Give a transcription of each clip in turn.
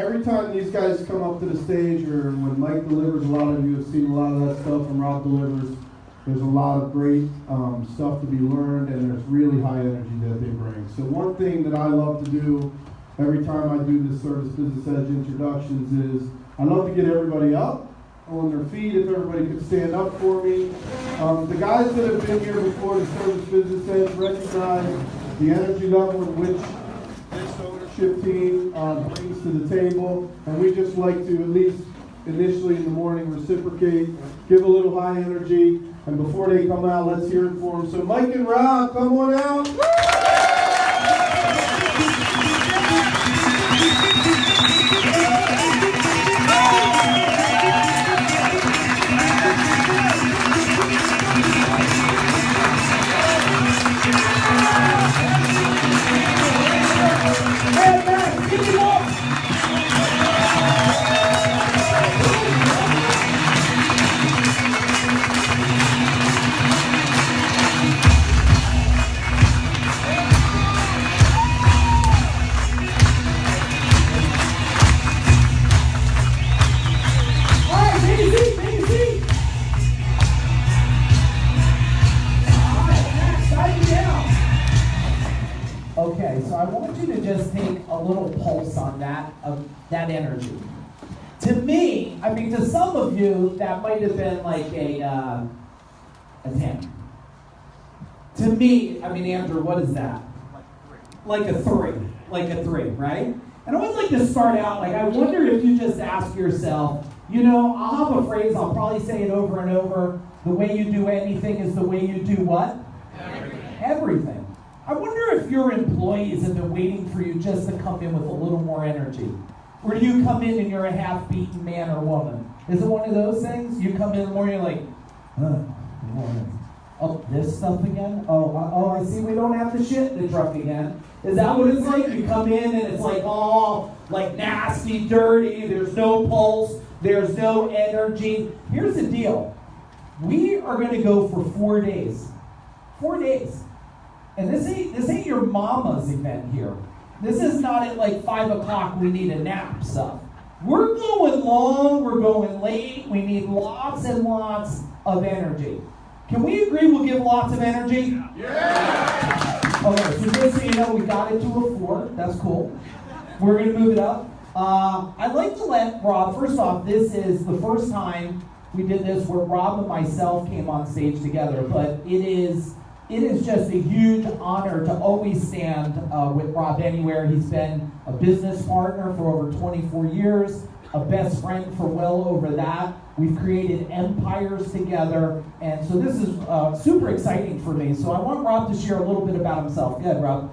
every time these guys come up to the stage, or when Mike delivers, a lot of you have seen a lot of that stuff, and Rob delivers, there's a lot of great stuff to be learned, and there's really high energy that they bring. So one thing that I love to do every time I do the Service Business Edge introductions is I love to get everybody up on their feet, if everybody could stand up for me. The guys that have been here before the Service Business Edge recognize the energy level in which this ownership team brings to the table, and we just like to, at least initially in the morning, reciprocate, give a little high energy, and before they come out, let's hear it for them. So Mike and Rob, come on out. Okay, so I want you to just take a little pulse on that, of that energy. To me, I mean, to some of you, that might have been like a 10. To me, I mean, Andrew, what is that? Like a 3. Like a 3, right? And I always like to start out, like, I wonder if you just ask yourself, you know, I'll have a phrase, I'll probably say it over and over, the way you do anything is the way you do what? Everything. I wonder if your employees have been waiting for you just to come in with a little more energy. Or do you come in and you're a half-beaten man or woman? Is it one of those things? You come in the morning, you're like, good morning. Oh, this stuff again? Oh, I see we don't have the shit in the truck again. Is that what it's like? You come in and it's like all like nasty, dirty, there's no pulse, there's no energy. Here's the deal. We are going to go for 4 days. 4 days. And this ain't your mama's event here. This is not at like 5 o'clock we need a nap stuff. We're going long, we're going late, we need lots and lots of energy. Can we agree we'll give lots of energy? Yeah! Okay, so just so you know, we got it to a 4. That's cool. We're going to move it up. I'd like to let Rob, first off, this is the first time we did this where Rob and myself came on stage together, but it is just a huge honor to always stand with Rob anywhere. He's been a business partner for over 24 years, a best friend for well over that. We've created empires together, and so this is super exciting for me. So I want Rob to share a little bit about himself. Go ahead, Rob.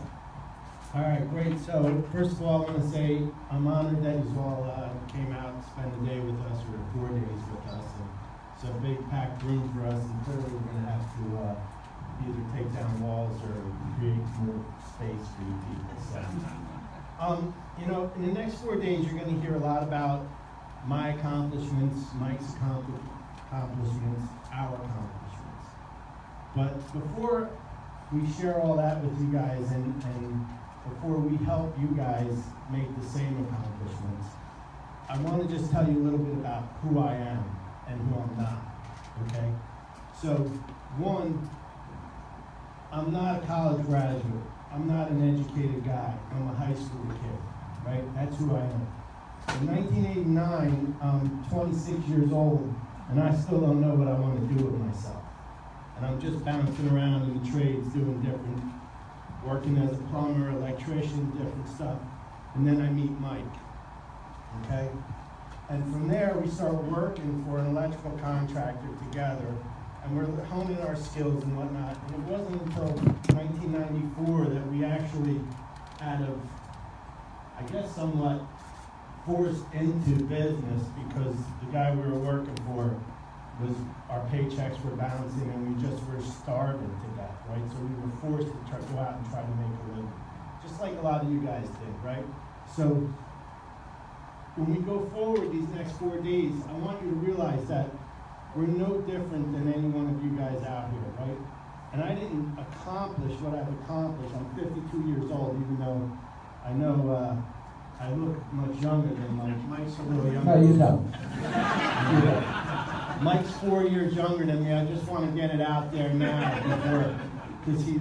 All right, great. So first of all, I want to say I'm honored that you all came out and spent the day with us, or 4 days with us. And it's a big packed room for us, and clearly we're going to have to either take down walls or create more space for you people. So, you know, in the next 4 days, you're going to hear a lot about my accomplishments, Mike's accomplishments, our accomplishments. But before we share all that with you guys, and before we help you guys make the same accomplishments, I want to just tell you a little bit about who I am and who I'm not. Okay? So, one, I'm not a college graduate. I'm not an educated guy. I'm a high school kid, right? That's who I am. In 1989, I'm 26 years old, and I still don't know what I want to do with myself. And I'm just bouncing around in the trades, doing different, working as a plumber, electrician, different stuff. And then I meet Mike, okay? And from there, we start working for an electrical contractor together, and we're honing our skills and whatnot. And it wasn't until 1994 that we actually, out of, I guess, somewhat forced into business, because the guy we were working for was, our paychecks were bouncing and we just were starving to death, right? So we were forced to go out and try to make a living, just like a lot of you guys did, right? So when we go forward these next 4 days, I want you to realize that we're no different than any one of you guys out here, right? And I didn't accomplish what I've accomplished. I'm 52 years old, even though I know I look much younger than Mike. Mike's a little younger. No, you don't. Mike's 4 years younger than me. I just want to get it out there now before, because he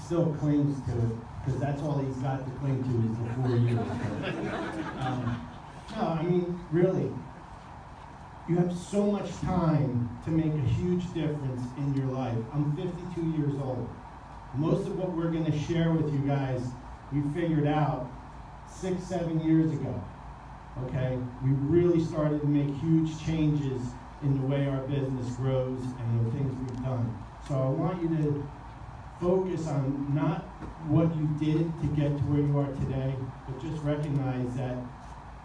still clings to it, because that's all he's got to cling to is the 4 years. No, I mean, really, you have so much time to make a huge difference in your life. I'm 52 years old. Most of what we're going to share with you guys, we figured out 6, 7 years ago. Okay? We really started to make huge changes in the way our business grows and the things we've done. So I want you to focus on not what you did to get to where you are today, but just recognize that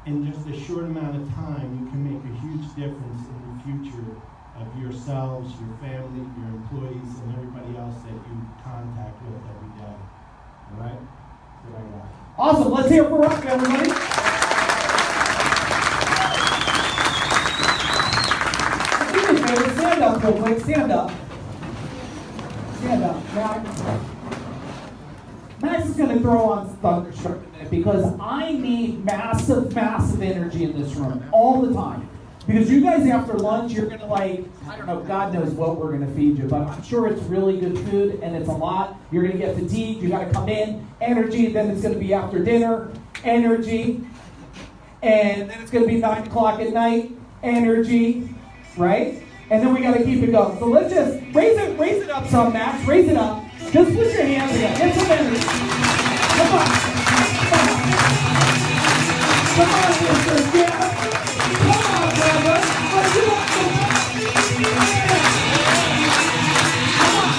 in just a short amount of time, you can make a huge difference in the future of yourselves, your family, your employees, and everybody else that you contact with every day. All right? That's what I got. Awesome. Let's hear it for Rock, everybody. Do me a favor. Stand up real quick. Stand up. Stand up. Max is going to throw on Thunderstruck in a minute because I need massive, massive energy in this room all the time. Because you guys after lunch, you're going to I don't know, God knows what we're going to feed you, but I'm sure it's really good food and it's a lot. You're going to get fatigued. You got to come in, energy, then it's going to be after dinner, energy, and then it's going to be 9 o'clock at night, energy, right? And then we got to keep it going. So let's just raise it up some, Max. Raise it up. Just put your hands together. Get some energy. Come on. Come on, Mr. Jeff. Come on, brother. Let's do it. Come on.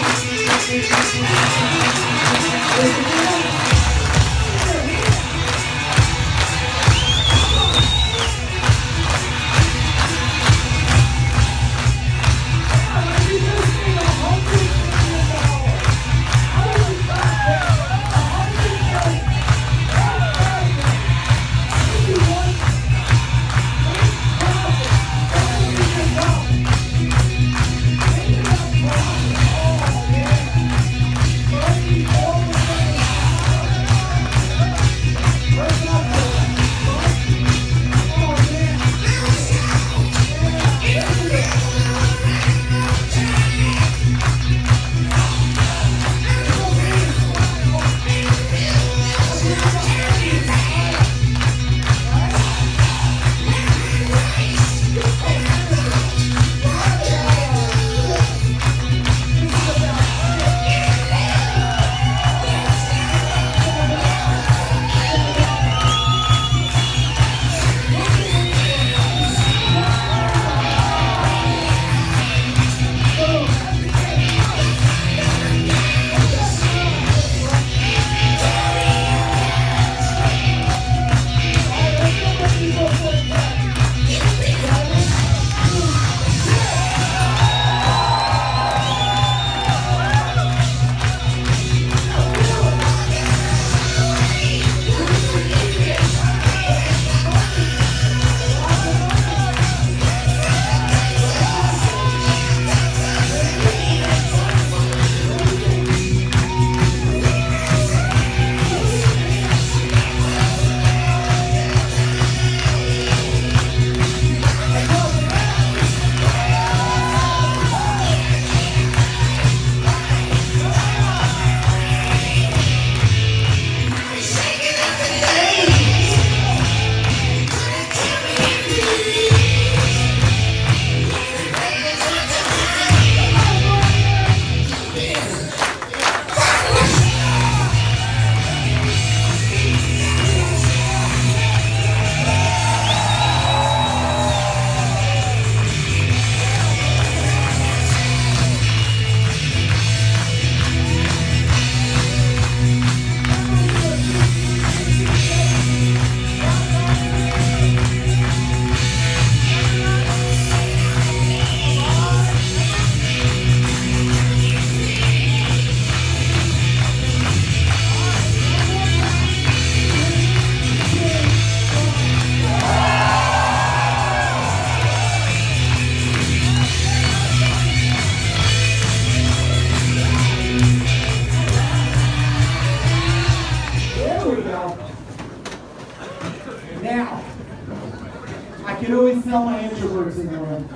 can always tell my introverts in the room.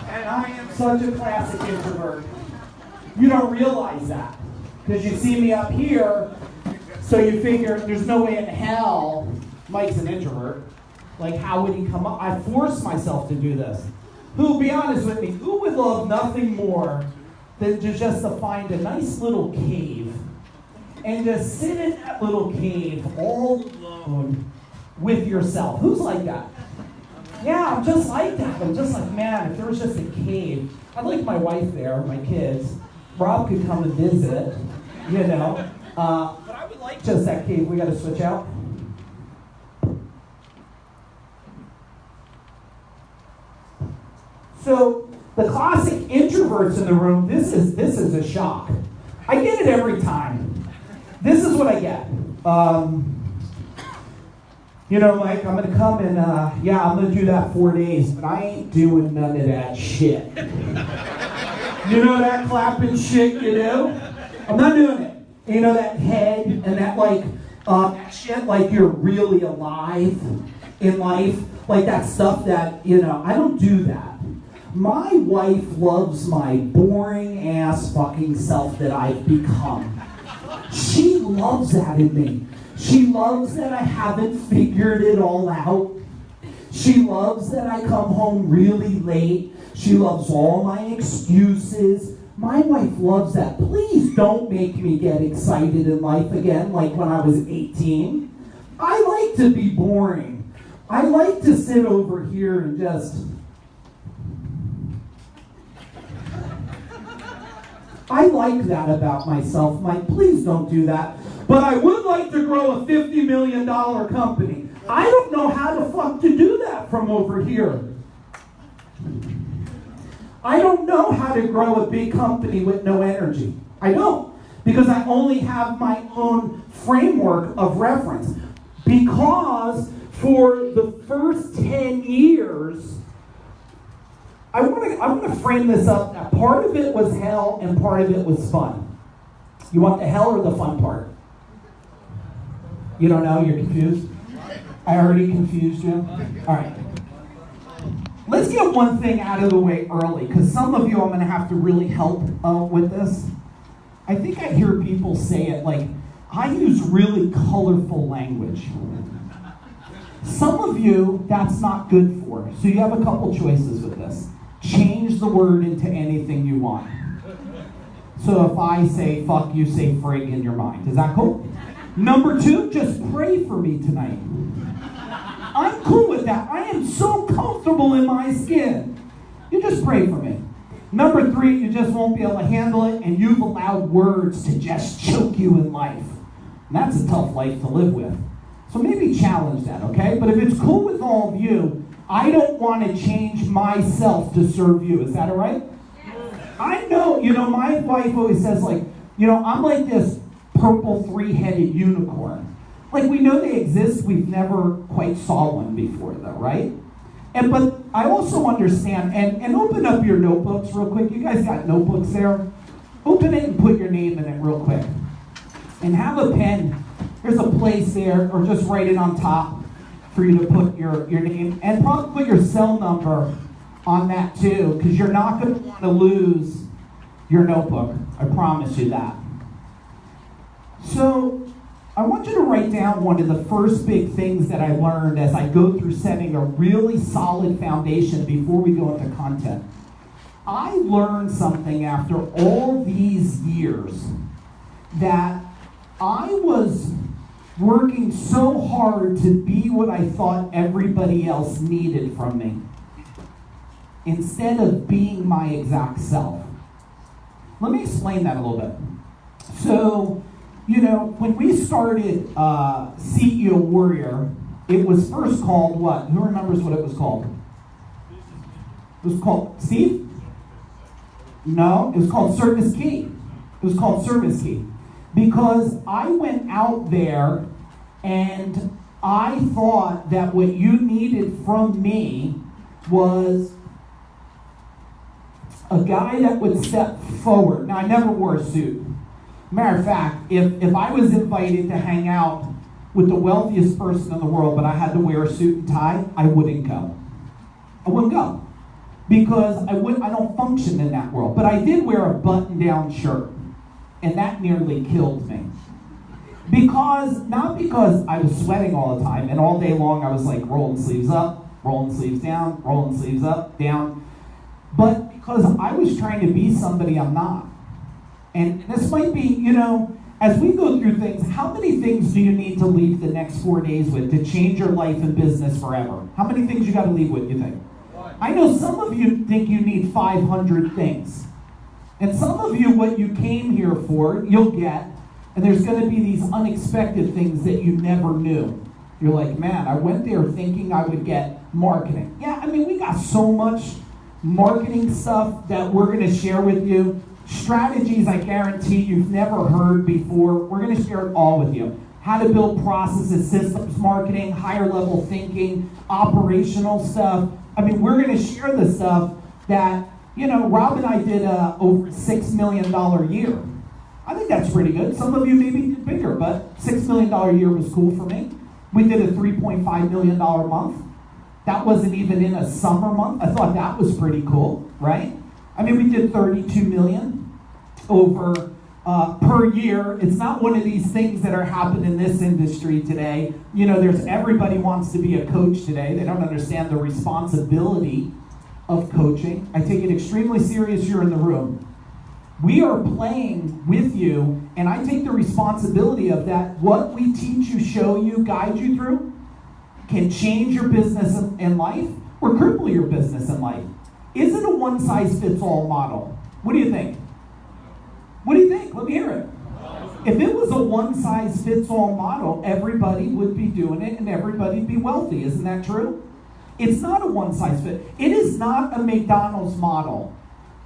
And I am such a classic introvert. You don't realize that. Because you see me up here, so you figure there's no way in hell Mike's an introvert. Like, how would he come up? I forced myself to do this. Who, be honest with me, who would love nothing more than just to find a nice little cave and just sit in that little cave all alone with yourself? Who's like that? Yeah, I'm just like that. I'm just like, man, if there was just a cave. I'd like my wife there, my kids. Rob could come and visit, you know. But I would like just that cave. We got to switch out. So the classic introverts in the room, this is a shock. I get it every time. This is what I get. You know, Mike, I'm going to come and, I'm going to do that 4 days, but I ain't doing none of that shit. You know that clapping shit you do? I'm not doing it. You know that head and that, like, that shit like you're really alive in life? Like that stuff that, you know, I don't do that. My wife loves my boring ass fucking self that I've become. She loves that in me. She loves that I haven't figured it all out. She loves that I come home really late. She loves all my excuses. My wife loves that. Please don't make me get excited in life again like when I was 18. I like to be boring. I like to sit over here and just... I like that about myself, Mike. Please don't do that. But I would like to grow a $50 million company. I don't know how the fuck to do that from over here. I don't know how to grow a big company with no energy. I don't. Because I only have my own framework of reference. Because for the first 10 years, I want to frame this up that part of it was hell and part of it was fun. You want the hell or the fun part? You don't know? You're confused? I already confused you? All right. Let's get one thing out of the way early, because some of you I'm going to have to really help with this. I think I hear people say it like, I use really colorful language. Some of you, that's not good for. So you have a couple choices with this. Change the word into anything you want. So if I say fuck, you say frig in your mind. Is that cool? Number 2, just pray for me tonight. I'm cool with that. I am so comfortable in my skin. You just pray for me. Number 3, you just won't be able to handle it, and you've allowed words to just choke you in life. And that's a tough life to live with. So maybe challenge that, okay? But if it's cool with all of you, I don't want to change myself to serve you. Is that all right? I know, you know, my wife always says, like, you know, I'm like this purple 3-headed unicorn. Like, we know they exist, we've never quite saw one before, though, right? But I also understand, and open up your notebooks real quick. You guys got notebooks there? Open it and put your name in it real quick. And have a pen. There's a place there, or just write it on top for you to put your name. And probably put your cell number on that too, because you're not going to want to lose your notebook. I promise you that. So I want you to write down one of the first big things that I learned as I go through setting a really solid foundation before we go into content. I learned something after all these years that I was working so hard to be what I thought everybody else needed from me, instead of being my exact self. Let me explain that a little bit. So, you know, when we started CEO Warrior, it was first called what? Who remembers what it was called? It was called, Steve? No, it was called Service Key. It was called Service Key. Because I went out there and I thought that what you needed from me was a guy that would step forward. Now, I never wore a suit. Matter of fact, if I was invited to hang out with the wealthiest person in the world, but I had to wear a suit and tie, I wouldn't go. I wouldn't go. Because I don't function in that world. But I did wear a button-down shirt. And that nearly killed me. Not because I was sweating all the time, and all day long I was like rolling sleeves up, rolling sleeves down, rolling sleeves up, down. But because I was trying to be somebody I'm not. And this might be, as we go through things, how many things do you need to leave the next 4 days with to change your life and business forever? How many things you got to leave with, you think? I know some of you think you need 500 things. And some of you, what you came here for, you'll get. And there's going to be these unexpected things that you never knew. You're like, man, I went there thinking I would get marketing. Yeah, we got so much marketing stuff that we're going to share with you. Strategies I guarantee you've never heard before. We're going to share it all with you. How to build processes, systems, marketing, higher level thinking, operational stuff. We're going to share the stuff that, Rob and I did over $6 million year. I think that's pretty good. Some of you maybe did bigger, but $6 million year was cool for me. We did a $3.5 million month. That wasn't even in a summer month. I thought that was pretty cool, right? We did 32 million over per year. It's not one of these things that are happening in this industry today. There's everybody wants to be a coach today. They don't understand the responsibility of coaching. I take it extremely serious. You're in the room. We are playing with you, and I take the responsibility of that. What we teach you, show you, guide you through can change your business and life or cripple your business and life. Is it a one-size-fits-all model? What do you think? What do you think? Let me hear it. If it was a one-size-fits-all model, everybody would be doing it and everybody'd be wealthy. Isn't that true? It's not a one-size-fit. It is not a McDonald's model.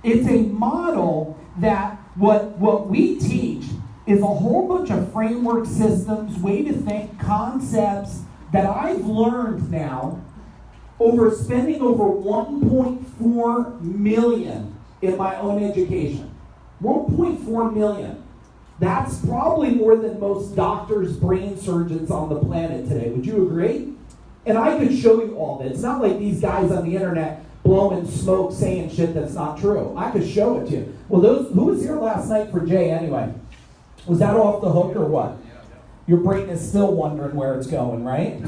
It's a model that what we teach is a whole bunch of framework systems, way to think, concepts that I've learned now spending over $1.4 million in my own education. $1.4 million. That's probably more than most doctors, brain surgeons on the planet today. Would you agree? And I could show you all this. It's not like these guys on the internet blowing smoke saying shit that's not true. I could show it to you. Well, who was here last night for Jay anyway? Was that off the hook or what? Your brain is still wondering where it's going, right?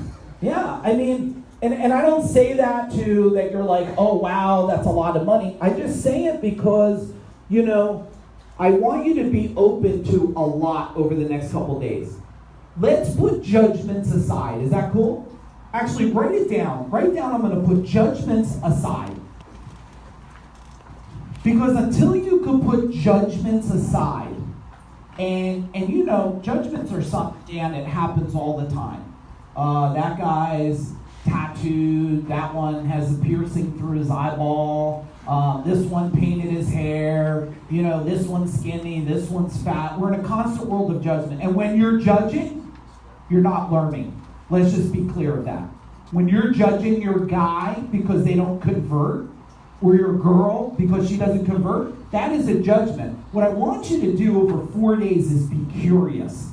Yeah, and I don't say that that you're like, oh wow, that's a lot of money. I just say it because, I want you to be open to a lot over the next couple days. Let's put judgments aside. Is that cool? Actually, write it down. Write down, I'm going to put judgments aside. Because until you can put judgments aside, and judgments are something, Dan, it happens all the time. That guy's tattooed, that one has a piercing through his eyeball, this one painted his hair, this one's skinny, this one's fat. We're in a constant world of judgment. And when you're judging, you're not learning. Let's just be clear of that. When you're judging your guy because they don't convert, or your girl because she doesn't convert, that is a judgment. What I want you to do over 4 days is be curious.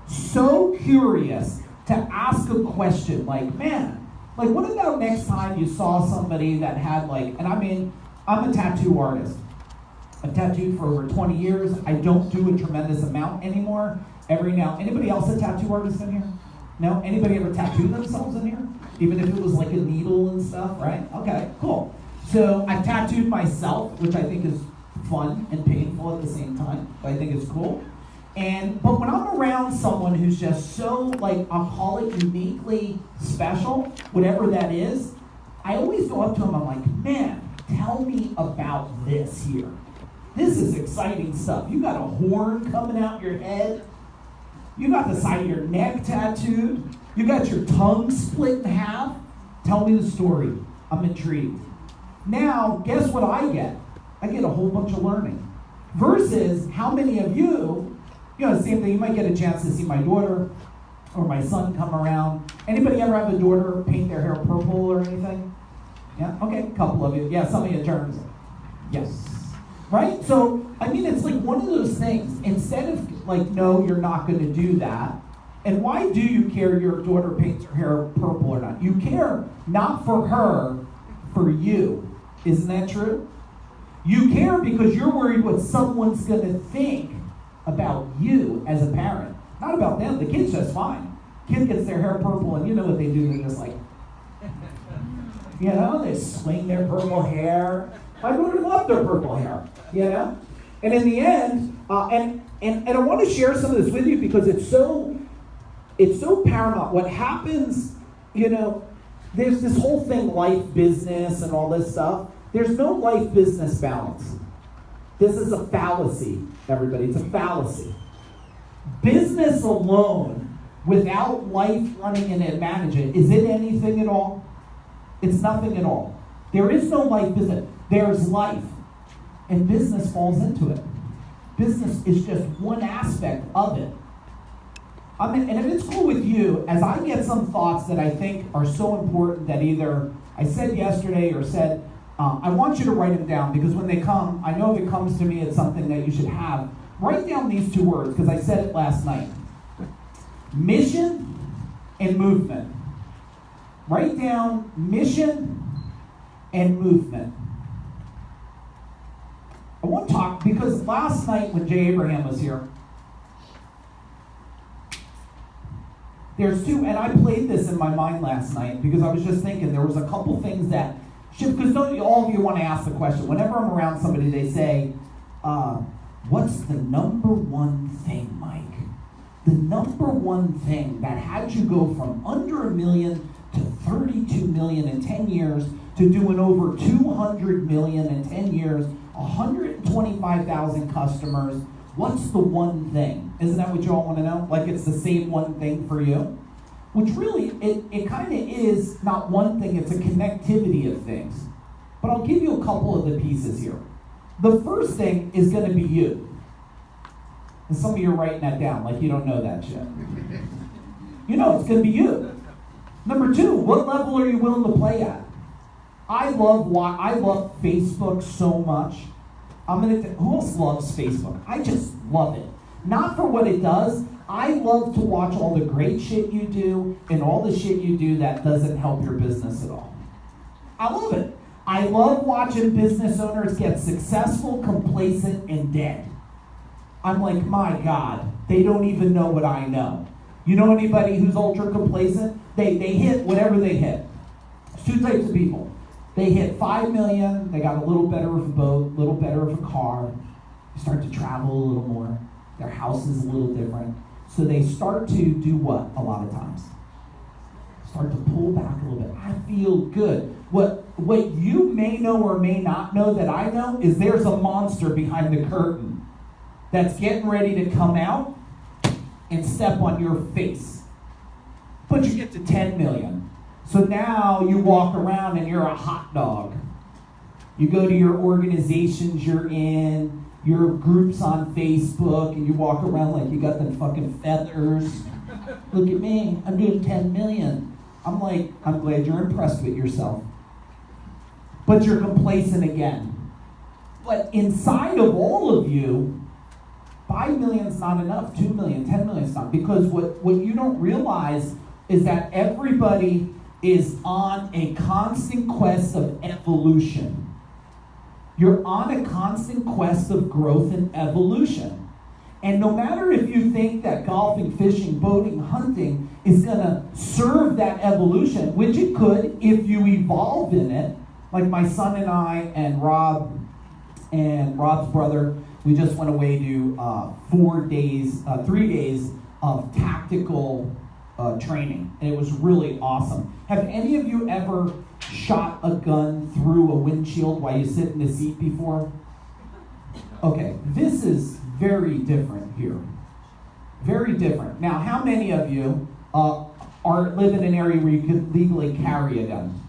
So curious to ask a question like, man, what about next time you saw somebody that had I'm a tattoo artist. I've tattooed for over 20 years. I don't do a tremendous amount anymore. Anybody else a tattoo artist in here? No? Anybody ever tattooed themselves in here? Even if it was like a needle and stuff, right? Okay, cool. So I tattooed myself, which I think is fun and painful at the same time, but I think it's cool. But when I'm around someone who's just so, I'll call it uniquely special, whatever that is, I always go up to them, I'm like, man, tell me about this here. This is exciting stuff. You got a horn coming out your head. You got the side of your neck tattooed. You got your tongue split in half. Tell me the story. I'm intrigued. Now, guess what I get? I get a whole bunch of learning. Versus how many of you, same thing, you might get a chance to see my daughter or my son come around. Anybody ever have a daughter paint their hair purple or anything? Yeah? Okay, a couple of you. Yeah, some of you germs. Yes. Right? So, it's like one of those things. Instead of no, you're not going to do that. And why do you care your daughter paints her hair purple or not? You care not for her, for you. Isn't that true? You care because you're worried what someone's going to think about you as a parent. Not about them. The kid's just fine. Kid gets their hair purple, and you know what they do. They're just like, you know, they swing their purple hair. My daughter loved their purple hair, you know? And in the end, and I want to share some of this with you because it's so paramount. What happens, you know, there's this whole thing, life, business, and all this stuff. There's no life-business balance. This is a fallacy, everybody. It's a fallacy. Business alone, without life running in it, managing it, is it anything at all? It's nothing at all. There is no life business. There's life. And business falls into it. Business is just one aspect of it. And if it's cool with you, as I get some thoughts that I think are so important that either I said yesterday or said, I want you to write them down because when they come, I know if it comes to me, it's something that you should have. Write down these two words because I said it last night. Mission and movement. Write down mission and movement. I want to talk because last night when Jay Abraham was here, there's two, and I played this in my mind last night because I was just thinking there was a couple things that should, because all of you want to ask the question. Whenever I'm around somebody, they say, what's the number one thing, Mike? The number one thing that had you go from under $1 million to $32 million in 10 years to doing over $200 million in 10 years, 125,000 customers. What's the one thing? Isn't that what you all want to know? Like it's the same one thing for you? Which really, it kind of is not one thing, it's a connectivity of things. But I'll give you a couple of the pieces here. The first thing is going to be you. And some of you are writing that down like you don't know that shit. You know it's going to be you. Number two, what level are you willing to play at? I love Facebook so much. Who else loves Facebook? I just love it. Not for what it does. I love to watch all the great shit you do and all the shit you do that doesn't help your business at all. I love it. I love watching business owners get successful, complacent, and dead. I'm like, my God, they don't even know what I know. You know anybody who's ultra complacent? They hit whatever they hit. There's two types of people. They hit 5 million, they got a little better of a boat, a little better of a car. They start to travel a little more. Their house is a little different. So they start to do what a lot of times? Start to pull back a little bit. I feel good. What you may know or may not know that I know is there's a monster behind the curtain that's getting ready to come out and step on your face. But you get to 10 million. So now you walk around and you're a hot dog. You go to your organizations you're in, your groups on Facebook, and you walk around like you got them fucking feathers. Look at me, I'm doing 10 million. I'm like, I'm glad you're impressed with yourself. But you're complacent again. But inside of all of you, 5 million's not enough, 2 million, 10 million's not. Because what you don't realize is that everybody is on a constant quest of evolution. You're on a constant quest of growth and evolution. And no matter if you think that golfing, fishing, boating, hunting is going to serve that evolution, which it could if you evolve in it, like my son and I and Rob and Rob's brother, we just went away to 3 days of tactical training, and it was really awesome. Have any of you ever shot a gun through a windshield while you sit in the seat before? Okay, this is very different here. Very different. Now, how many of you live in an area where you can legally carry a gun?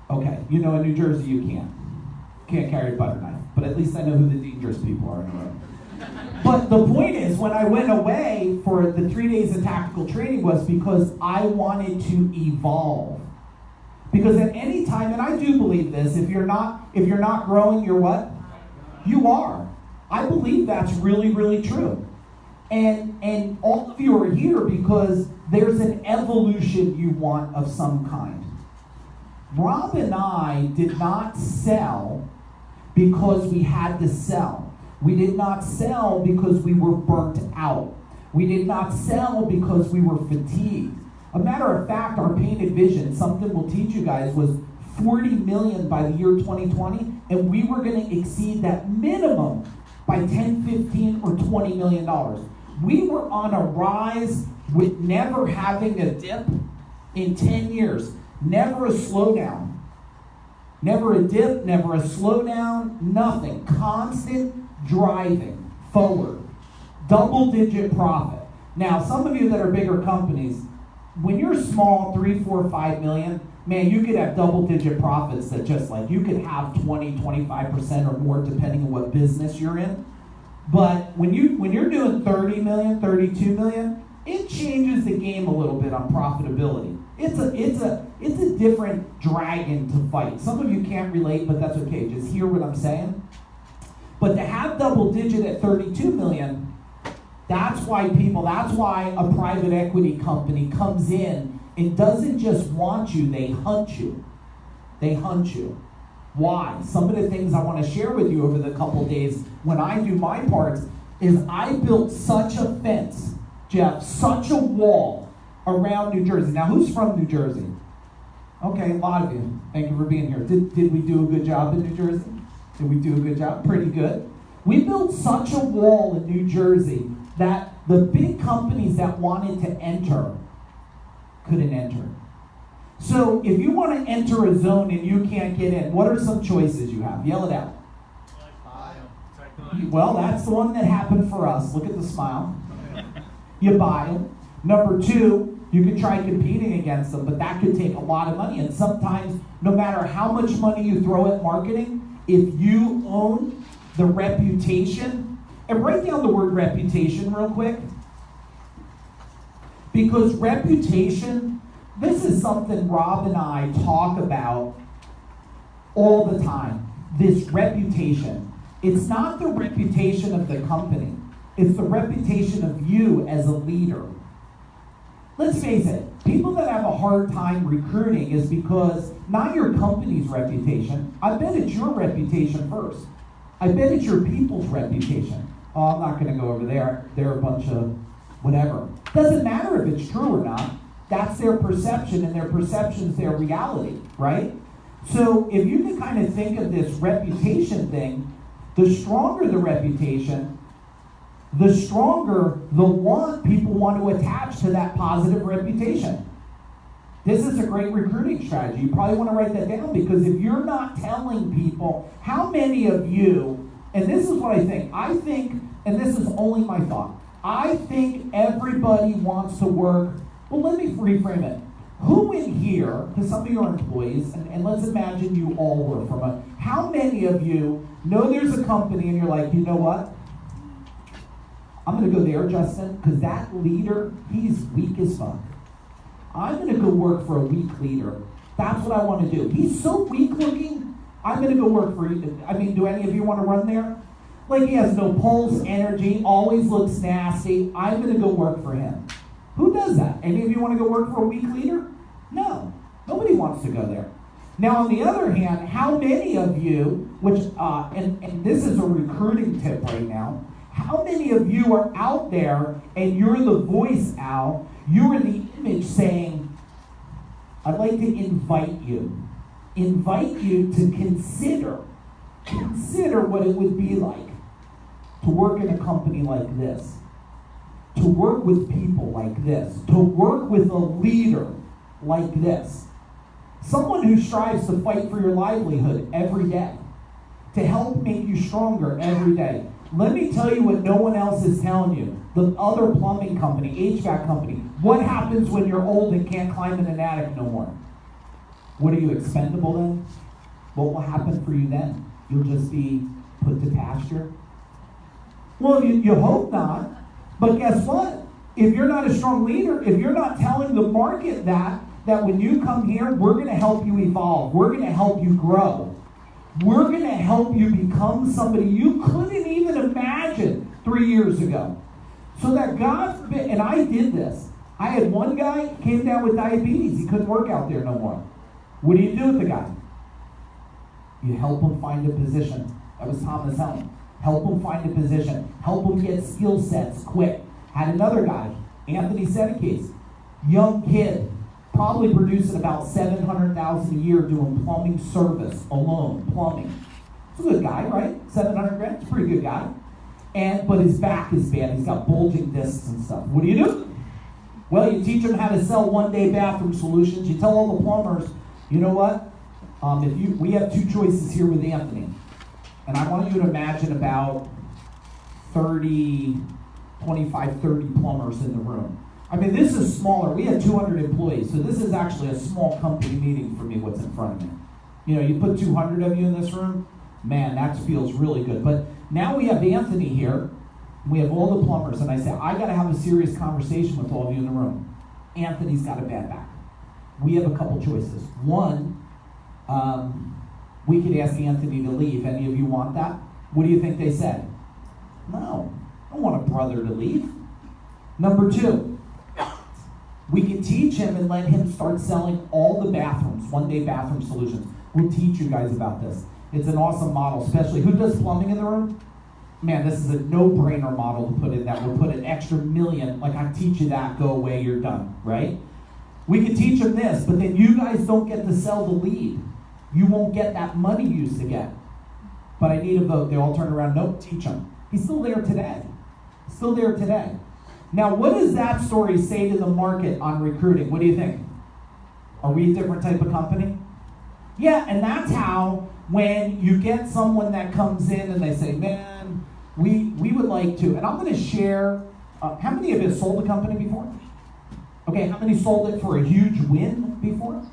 Okay, you know in New Jersey you can't. Can't carry a butter knife, but at least I know who the dangerous people are in the room. But the point is, when I went away for the 3 days of tactical training was because I wanted to evolve. Because at any time, and I do believe this, if you're not growing, you're what? You are. I believe that's really, really true. And all of you are here because there's an evolution you want of some kind. Rob and I did not sell because we had to sell. We did not sell because we were burnt out. We did not sell because we were fatigued. A matter of fact, our painted vision, something we'll teach you guys, was 40 million by the year 2020, and we were going to exceed that minimum by 10, 15, or 20 million dollars. We were on a rise with never having a dip in 10 years. Never a slowdown. Never a dip, never a slowdown, nothing. Constant driving forward. Double-digit profit. Now, some of you that are bigger companies, when you're small, 3, 4, 5 million, man, you could have double-digit profits that just like, you could have 20, 25% or more depending on what business you're in. But when you're doing 30 million, 32 million, it changes the game a little bit on profitability. It's a different dragon to fight. Some of you can't relate, but that's okay. Just hear what I'm saying. But to have double digit at 32 million, that's why a private equity company comes in and doesn't just want you, they hunt you. They hunt you. Why? Some of the things I want to share with you over the couple days when I do my parts is I built such a fence, Jeff, such a wall around New Jersey. Now, who's from New Jersey? Okay, a lot of you. Thank you for being here. Did we do a good job in New Jersey? Did we do a good job? Pretty good. We built such a wall in New Jersey that the big companies that wanted to enter couldn't enter. So if you want to enter a zone and you can't get in, what are some choices you have? Yell it out. Well, that's the one that happened for us. Look at the smile. You buy them. Number 2, you can try competing against them, but that could take a lot of money. And sometimes, no matter how much money you throw at marketing, if you own the reputation, and write down the word reputation real quick, because reputation, this is something Rob and I talk about all the time, this reputation. It's not the reputation of the company. It's the reputation of you as a leader. Let's face it, people that have a hard time recruiting is because not your company's reputation. I bet it's your reputation first. I bet it's your people's reputation. Oh, I'm not going to go over there. They're a bunch of whatever. Doesn't matter if it's true or not. That's their perception, and their perception is their reality, right? So if you can kind of think of this reputation thing, the stronger the reputation, the stronger people want to attach to that positive reputation. This is a great recruiting strategy. You probably want to write that down, because if you're not telling people, how many of you, and this is what I think, and this is only my thought, I think everybody wants to work. Well, let me reframe it. Who in here, because some of you are employees, and let's imagine you all work from how many of you know there's a company and you're like, you know what? I'm going to go there, Justin, because that leader, he's weak as fuck. I'm going to go work for a weak leader. That's what I want to do. He's so weak looking, I'm going to go work for you. I mean, do any of you want to run there? Like, he has no pulse, energy, always looks nasty. I'm going to go work for him. Who does that? Any of you want to go work for a weak leader? No. Nobody wants to go there. Now, on the other hand, how many of you, and this is a recruiting tip right now, how many of you are out there and you're the voice, Al, you're the image saying, I'd like to invite you to consider what it would be like to work in a company like this, to work with people like this, to work with a leader like this, someone who strives to fight for your livelihood every day, to help make you stronger every day. Let me tell you what no one else is telling you. The other plumbing company, HVAC company, what happens when you're old and can't climb in an attic no more? What are you, expendable then? What will happen for you then? You'll just be put to pasture? Well, you hope not. But guess what? If you're not a strong leader, if you're not telling the market that when you come here, we're going to help you evolve. We're going to help you grow. We're going to help you become somebody you couldn't even imagine 3 years ago. So that God forbid, and I did this. I had one guy came down with diabetes. He couldn't work out there no more. What do you do with the guy? You help him find a position. That was Thomas Helm. Help him find a position. Help him get skill sets quick. Had another guy, Anthony Sedekis, young kid, probably producing about $700,000 a year doing plumbing service alone, plumbing. It's a good guy, right? 700 grand, it's a pretty good guy. But his back is bad. He's got bulging discs and stuff. What do? Well, you teach him how to sell one-day bathroom solutions. You tell all the plumbers, you know what? We have two choices here with Anthony. And I want you to imagine about 25, 30 plumbers in the room. I mean, this is smaller. We had 200 employees, so this is actually a small company meeting for me, what's in front of me. You know, you put 200 of you in this room, man, that feels really good. But now we have Anthony here. We have all the plumbers, and I say, I got to have a serious conversation with all of you in the room. Anthony's got a bad back. We have a couple choices. One, we could ask Anthony to leave. Any of you want that? What do you think they said? No, I don't want a brother to leave. Number two, we could teach him and let him start selling all the bathrooms, one-day bathroom solutions. We'll teach you guys about this. It's an awesome model, especially, who does plumbing in the room? Man, this is a no-brainer model to put in that. We'll put an extra $1 million, like I teach you that, go away, you're done, right? We can teach them this, but then you guys don't get to sell the lead. You won't get that money you used to get. But I need a vote. They all turn around, nope, teach him. He's still there today. Still there today. Now, what does that story say to the market on recruiting? What do you think? Are we a different type of company? Yeah, and that's how when you get someone that comes in and they say, man, we would like to, and I'm going to share, how many of you sold a company before? Okay, how many sold it for a huge win before?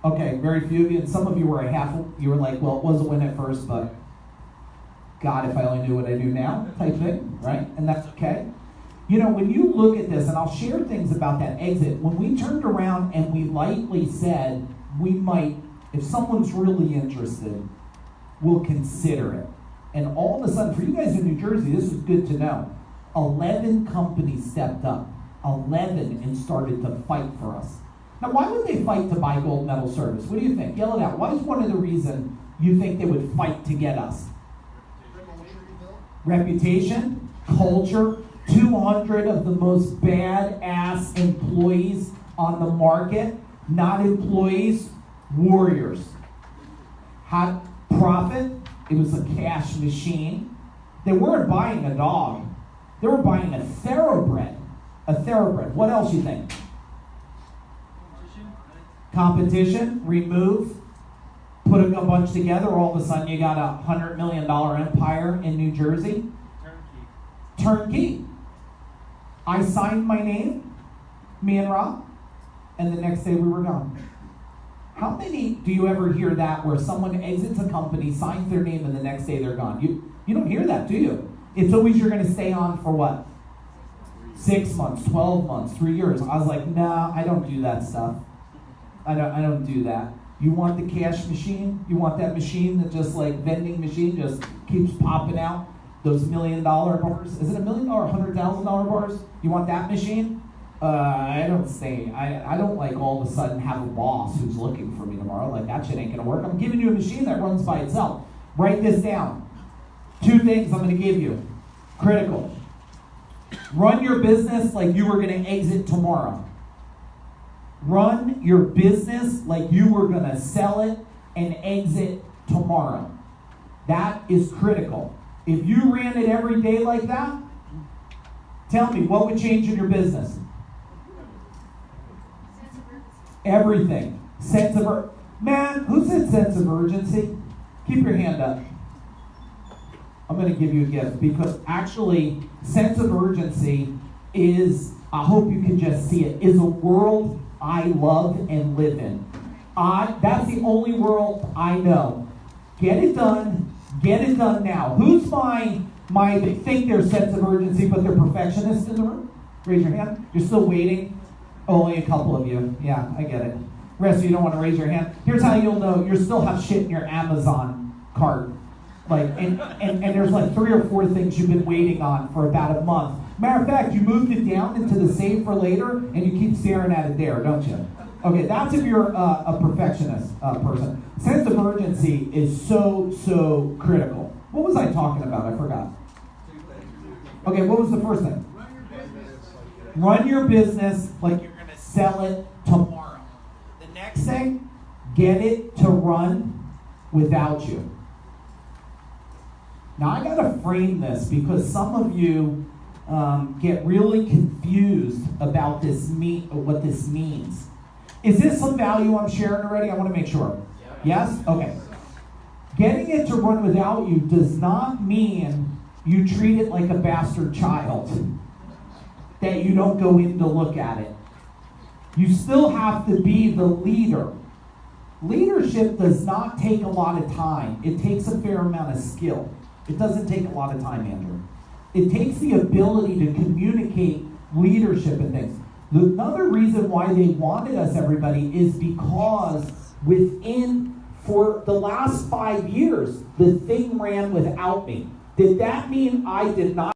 Okay, very few of you, and some of you were you were like, well, it was a win at first, but God, if I only knew what I do now, type thing, right? And that's okay. You know, when you look at this, and I'll share things about that exit, when we turned around and we lightly said, we might, if someone's really interested, we'll consider it. And all of a sudden, for you guys in New Jersey, this is good to know. 11 companies stepped up, 11, and started to fight for us. Now, why would they fight to buy Gold Medal Service? What do you think? Yell it out. Why is one of the reasons you think they would fight to get us? Reputation, culture, 200 of the most badass employees on the market, not employees, warriors. Hot profit, it was a cash machine. They weren't buying a dog. They were buying a thoroughbred. A thoroughbred. What else you think? Competition, remove, put a bunch together, all of a sudden you got a $100 million empire in New Jersey. Turnkey. I signed my name, me and Rob, and the next day we were gone. How many do you ever hear that where someone exits a company, signs their name, and the next day they're gone? You don't hear that, do you? It's always you're going to stay on for what? 6 months, 12 months, 3 years. I was like, nah, I don't do that stuff. I don't do that. You want the cash machine? You want that machine that just like vending machine just keeps popping out? Those $1 million bars? Is it $1 million or $100,000 bars? You want that machine? I don't say. I don't like all of a sudden have a boss who's looking for me tomorrow. Like that shit ain't gonna work. I'm giving you a machine that runs by itself. Write this down. 2 things I'm gonna give you. Critical. Run your business like you were gonna exit tomorrow. Run your business like you were gonna sell it and exit tomorrow. That is critical. If you ran it every day like that, tell me, what would change in your business? Everything. Man, who said sense of urgency? Keep your hand up. I'm going to give you a gift because actually, sense of urgency is, I hope you can just see it, is a world I love and live in. That's the only world I know. Get it done. Get it done now. Who's they think there's sense of urgency, but they're perfectionists in the room? Raise your hand. You're still waiting? Only a couple of you. Yeah, I get it. The rest of you don't want to raise your hand. Here's how you'll know you still have shit in your Amazon cart. Like, and there's like 3 or 4 things you've been waiting on for about a month. Matter of fact, you moved it down into the save for later, and you keep staring at it there, don't you? Okay, that's if you're a perfectionist person. Sense of urgency is so critical. What was I talking about? I forgot. Okay, what was the first thing? Run your business like you're going to sell it tomorrow. The next thing, get it to run without you. Now, I got to frame this because some of you get really confused about what this means. Is this some value I'm sharing already? I want to make sure. Yes? Okay. Getting it to run without you does not mean you treat it like a bastard child, that you don't go in to look at it. You still have to be the leader. Leadership does not take a lot of time. It takes a fair amount of skill. It doesn't take a lot of time, Andrew. It takes the ability to communicate leadership and things. Another reason why they wanted us, everybody, is because for the last 5 years, the thing ran without me. Did that mean I did not